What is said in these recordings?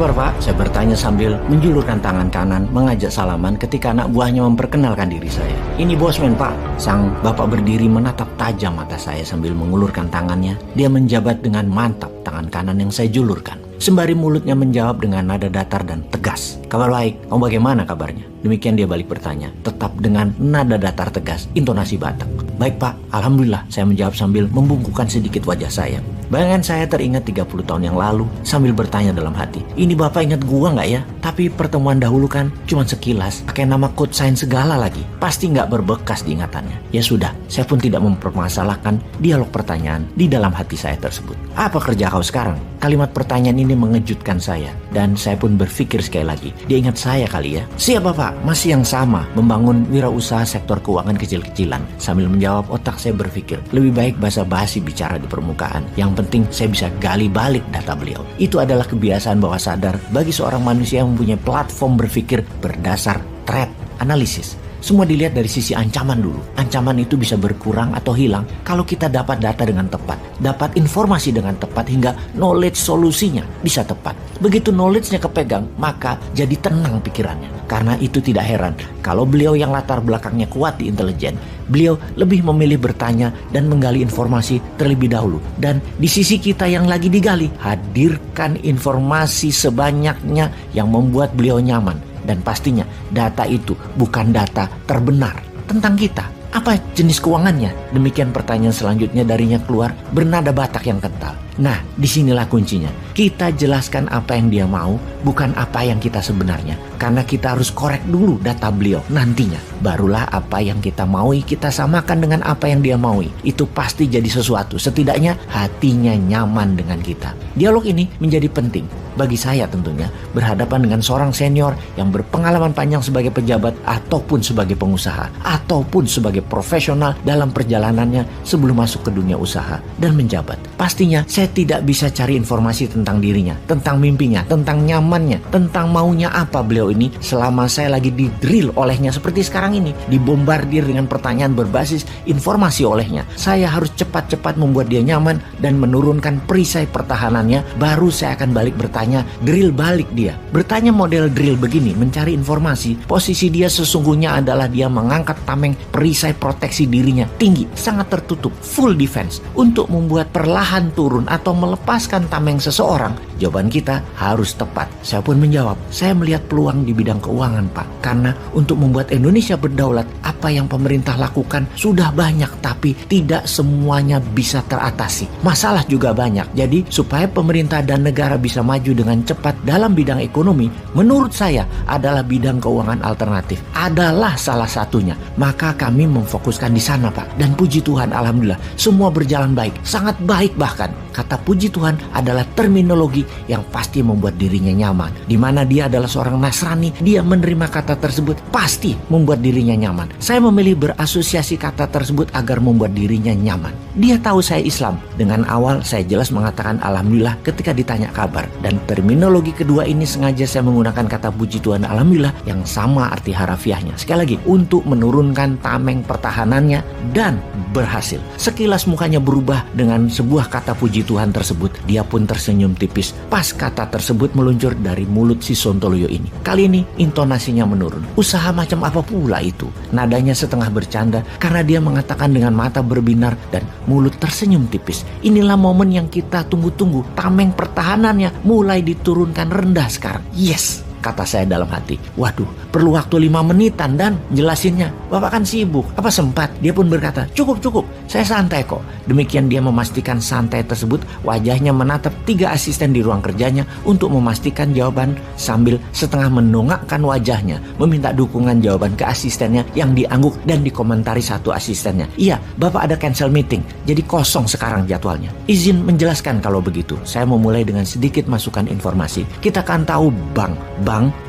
kabar Pak? Saya bertanya sambil menjulurkan tangan kanan mengajak salaman ketika anak buahnya memperkenalkan diri saya. Ini bosman Pak. Sang bapak berdiri menatap tajam mata saya sambil mengulurkan tangannya. Dia menjabat dengan mantap tangan kanan yang saya julurkan. Sembari mulutnya menjawab dengan nada datar dan tegas. Kabar baik, kamu bagaimana kabarnya? Demikian dia balik bertanya, tetap dengan nada datar tegas, intonasi Batak. Baik Pak, Alhamdulillah, saya menjawab sambil membungkukkan sedikit wajah saya. Bayangan saya teringat 30 tahun yang lalu sambil bertanya dalam hati, ini Bapak ingat gua nggak ya? Tapi pertemuan dahulu kan cuma sekilas, pakai nama code sign segala lagi. Pasti nggak berbekas di ingatannya. Ya sudah, saya pun tidak mempermasalahkan dialog pertanyaan di dalam hati saya tersebut. Apa kerja kau sekarang? Kalimat pertanyaan ini mengejutkan saya dan saya pun berpikir sekali lagi, dia ingat saya kali ya. Siap Bapak, masih yang sama, membangun wirausaha sektor keuangan kecil-kecilan. Sambil menjawab, otak saya berpikir, lebih baik basa-basi bicara di permukaan. Yang penting saya bisa gali balik data beliau. Itu adalah kebiasaan bawah sadar bagi seorang manusia yang mempunyai platform berpikir berdasar threat analisis. Semua dilihat dari sisi ancaman dulu. Ancaman itu bisa berkurang atau hilang kalau kita dapat data dengan tepat, dapat informasi dengan tepat hingga knowledge solusinya bisa tepat. Begitu knowledge-nya kepegang, maka jadi tenang pikirannya. Karena itu tidak heran kalau beliau yang latar belakangnya kuat di intelijen, beliau lebih memilih bertanya dan menggali informasi terlebih dahulu. Dan di sisi kita yang lagi digali, hadirkan informasi sebanyaknya yang membuat beliau nyaman. Dan pastinya data itu bukan data terbenar tentang kita. Apa jenis keuangannya? Demikian pertanyaan selanjutnya darinya keluar bernada Batak yang kental. Nah, disinilah kuncinya. Kita jelaskan apa yang dia mau, bukan apa yang kita sebenarnya. Karena kita harus korek dulu data beliau nantinya. Barulah apa yang kita maui kita samakan dengan apa yang dia maui. Itu pasti jadi sesuatu. Setidaknya hatinya nyaman dengan kita. Dialog ini menjadi penting bagi saya tentunya berhadapan dengan seorang senior yang berpengalaman panjang sebagai pejabat ataupun sebagai pengusaha ataupun sebagai profesional dalam perjalanannya sebelum masuk ke dunia usaha dan menjabat. Pastinya saya tidak bisa cari informasi tentang dirinya, tentang mimpinya, tentang nyamannya, tentang maunya apa beliau ini selama saya lagi di-drill olehnya seperti sekarang ini, dibombardir dengan pertanyaan berbasis informasi olehnya. Saya harus cepat-cepat membuat dia nyaman dan menurunkan perisai pertahanannya, baru saya akan balik bertanya, drill balik dia. Bertanya model drill begini, mencari informasi, posisi dia sesungguhnya adalah dia mengangkat tameng perisai proteksi dirinya tinggi, sangat tertutup, full defense. Untuk membuat perlahan turun atau melepaskan tameng seseorang, jawaban kita harus tepat. Saya pun menjawab, saya melihat peluang di bidang keuangan Pak. Karena untuk membuat Indonesia berdaulat, apa yang pemerintah lakukan sudah banyak, tapi tidak semuanya bisa teratasi. Masalah juga banyak. Jadi supaya pemerintah dan negara bisa maju dengan cepat dalam bidang ekonomi, menurut saya adalah bidang keuangan alternatif. Adalah salah satunya. Maka kami memfokuskan di sana Pak. Dan puji Tuhan, alhamdulillah, semua berjalan baik. Sangat baik bahkan. Kata puji Tuhan adalah terminologi yang pasti membuat dirinya nyaman. Di mana dia adalah seorang Nasrani, dia menerima kata tersebut pasti membuat dirinya nyaman. Saya memilih berasosiasi kata tersebut agar membuat dirinya nyaman. Dia tahu saya Islam. Dengan awal saya jelas mengatakan alhamdulillah ketika ditanya kabar. Dan terminologi kedua ini sengaja saya menggunakan kata puji Tuhan alhamdulillah yang sama arti harafiahnya. Sekali lagi, untuk menurunkan tameng pertahanannya dan berhasil. Sekilas mukanya berubah dengan sebuah kata puji Tuhan tersebut. Dia pun tersenyum tipis pas kata tersebut meluncur dari mulut si Sontoloyo ini. Kali ini intonasinya menurun. Usaha macam apa pula itu? Nadanya setengah bercanda karena dia mengatakan dengan mata berbinar dan mulut tersenyum tipis. Inilah momen yang kita tunggu-tunggu. Tameng pertahanannya mulai diturunkan rendah sekarang. Yes! Kata saya dalam hati, waduh, perlu waktu 5 menitan dan jelasinnya. Bapak kan sibuk, apa sempat? Dia pun berkata, cukup, saya santai kok. Demikian dia memastikan santai tersebut, wajahnya menatap 3 asisten di ruang kerjanya untuk memastikan jawaban sambil setengah menongakkan wajahnya, meminta dukungan jawaban ke asistennya yang diangguk dan dikomentari satu asistennya. Iya, Bapak ada cancel meeting, jadi kosong sekarang jadwalnya. Izin menjelaskan kalau begitu, saya memulai dengan sedikit masukan informasi. Kita kan tahu bank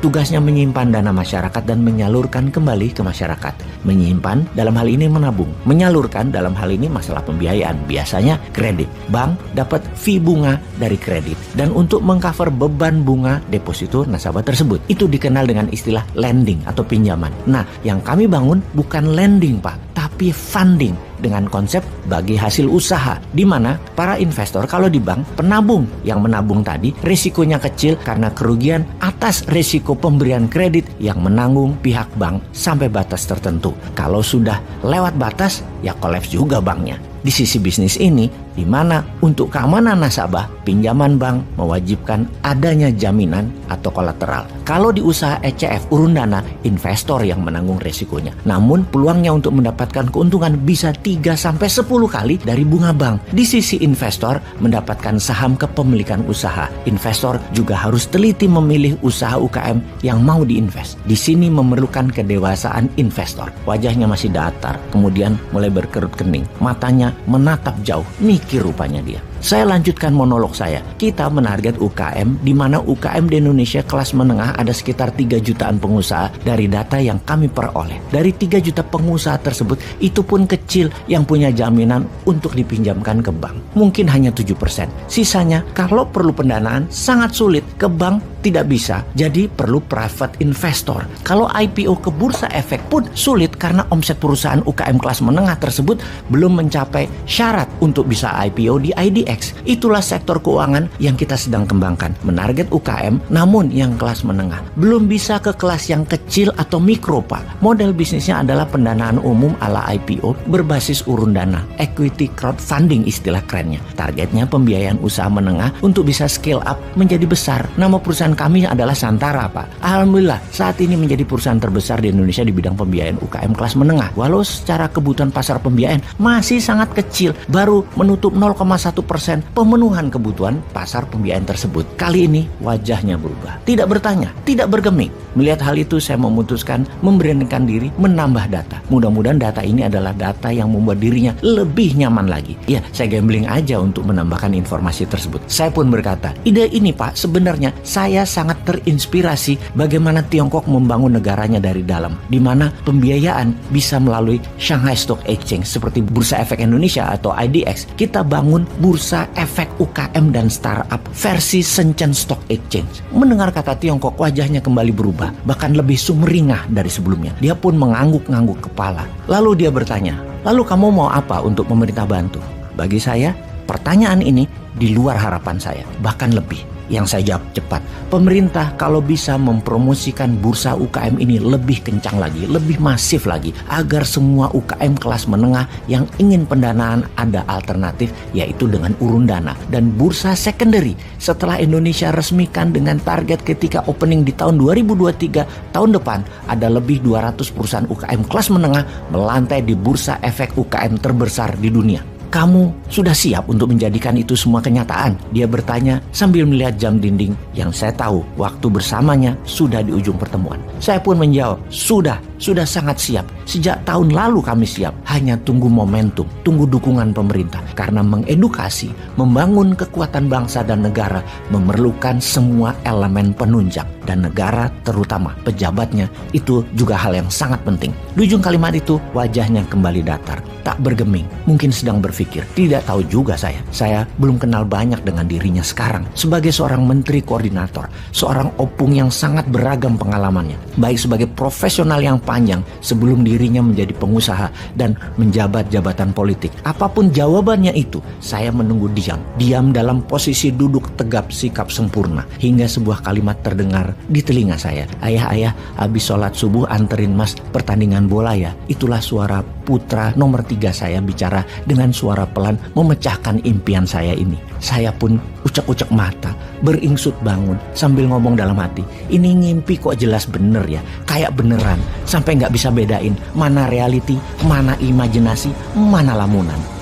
tugasnya menyimpan dana masyarakat dan menyalurkan kembali ke masyarakat. Menyimpan dalam hal ini menabung. Menyalurkan dalam hal ini masalah pembiayaan. Biasanya kredit. Bank dapat fee bunga dari kredit. Dan untuk mengcover beban bunga deposito nasabah tersebut. Itu dikenal dengan istilah lending atau pinjaman. Nah, yang kami bangun bukan lending Pak, tapi funding. dengan konsep bagi hasil usaha, di mana para investor kalau di bank, penabung yang menabung tadi risikonya kecil karena kerugian atas risiko pemberian kredit yang menanggung pihak bank sampai batas tertentu. Kalau sudah lewat batas, ya kolaps juga banknya. Di sisi bisnis ini, di mana untuk keamanan nasabah, pinjaman bank mewajibkan adanya jaminan atau kolateral. Kalau di usaha ECF urun dana, investor yang menanggung resikonya. Namun peluangnya untuk mendapatkan keuntungan bisa 3-10 kali dari bunga bank. Di sisi investor mendapatkan saham kepemilikan usaha. Investor juga harus teliti memilih usaha UKM yang mau diinvest. Di sini memerlukan kedewasaan investor. Wajahnya masih datar, kemudian mulai berkerut kening. Matanya menatap jauh, mikir rupanya dia. Saya lanjutkan monolog saya. Kita menarget UKM, di mana UKM di Indonesia kelas menengah ada sekitar 3 jutaan pengusaha dari data yang kami peroleh. Dari 3 juta pengusaha tersebut, itu pun kecil yang punya jaminan untuk dipinjamkan ke bank. Mungkin hanya 7%. Sisanya, kalau perlu pendanaan, sangat sulit. Ke bank tidak bisa, jadi perlu private investor. Kalau IPO ke bursa efek pun sulit karena omset perusahaan UKM kelas menengah tersebut belum mencapai syarat untuk bisa IPO di IDX. Itulah sektor keuangan yang kita sedang kembangkan, menarget UKM namun yang kelas menengah. Belum bisa ke kelas yang kecil atau mikro, Pak. Model bisnisnya adalah pendanaan umum ala IPO berbasis urun dana, equity crowdfunding istilah kerennya. Targetnya pembiayaan usaha menengah untuk bisa scale up menjadi besar. Nama perusahaan kami adalah Santara, Pak. Alhamdulillah saat ini menjadi perusahaan terbesar di Indonesia di bidang pembiayaan UKM kelas menengah. Walau secara kebutuhan pasar pembiayaan masih sangat kecil, baru menutup 0,1% pemenuhan kebutuhan pasar pembiayaan tersebut. Kali ini wajahnya berubah. Tidak bertanya, tidak bergeming. Melihat hal itu saya memutuskan memberanikan diri menambah data. Mudah-mudahan data ini adalah data yang membuat dirinya lebih nyaman lagi. Ya, saya gambling aja untuk menambahkan informasi tersebut. Saya pun berkata, ide ini Pak, sebenarnya saya sangat terinspirasi bagaimana Tiongkok membangun negaranya dari dalam, di mana pembiayaan bisa melalui Shanghai Stock Exchange seperti Bursa Efek Indonesia atau IDX. Kita bangun Bursa Efek UKM dan Startup versi Shenzhen Stock Exchange. Mendengar kata Tiongkok, wajahnya kembali berubah, bahkan lebih sumringah dari sebelumnya. Dia pun mengangguk-ngangguk kepala. Lalu dia bertanya, lalu kamu mau apa untuk pemerintah bantu? Bagi saya, pertanyaan ini di luar harapan saya, bahkan lebih. Yang saya jawab cepat, pemerintah kalau bisa mempromosikan bursa UKM ini lebih kencang lagi, lebih masif lagi, agar semua UKM kelas menengah yang ingin pendanaan ada alternatif, yaitu dengan urun dana. Dan bursa secondary setelah Indonesia resmikan dengan target ketika opening di tahun 2023 tahun depan, ada lebih 200 perusahaan UKM kelas menengah melantai di bursa efek UKM terbesar di dunia. Kamu sudah siap untuk menjadikan itu semua kenyataan? Dia bertanya sambil melihat jam dinding yang saya tahu waktu bersamanya sudah di ujung pertemuan. Saya pun menjawab, sudah sangat siap. Sejak tahun lalu kami siap. Hanya tunggu momentum, tunggu dukungan pemerintah. Karena mengedukasi, membangun kekuatan bangsa dan negara memerlukan semua elemen penunjang. Dan negara terutama pejabatnya itu juga hal yang sangat penting. Di ujung kalimat itu wajahnya kembali datar, tak bergeming, mungkin sedang berpikir. Tidak tahu juga saya belum kenal banyak dengan dirinya sekarang. Sebagai seorang menteri koordinator, seorang opung yang sangat beragam pengalamannya, baik sebagai profesional yang panjang sebelum dirinya menjadi pengusaha dan menjabat jabatan politik. Apapun jawabannya itu, saya menunggu diam dalam posisi duduk tegap sikap sempurna, hingga sebuah kalimat terdengar di telinga saya. Ayah, habis sholat subuh anterin mas pertandingan bola ya. Itulah suara putra nomor 3 saya bicara dengan suara pelan memecahkan impian saya ini. Saya pun ucek-ucek mata, beringsut bangun sambil ngomong dalam hati, ini ngimpi kok jelas bener ya, kayak beneran, sampai gak bisa bedain mana reality, mana imajinasi, mana lamunan.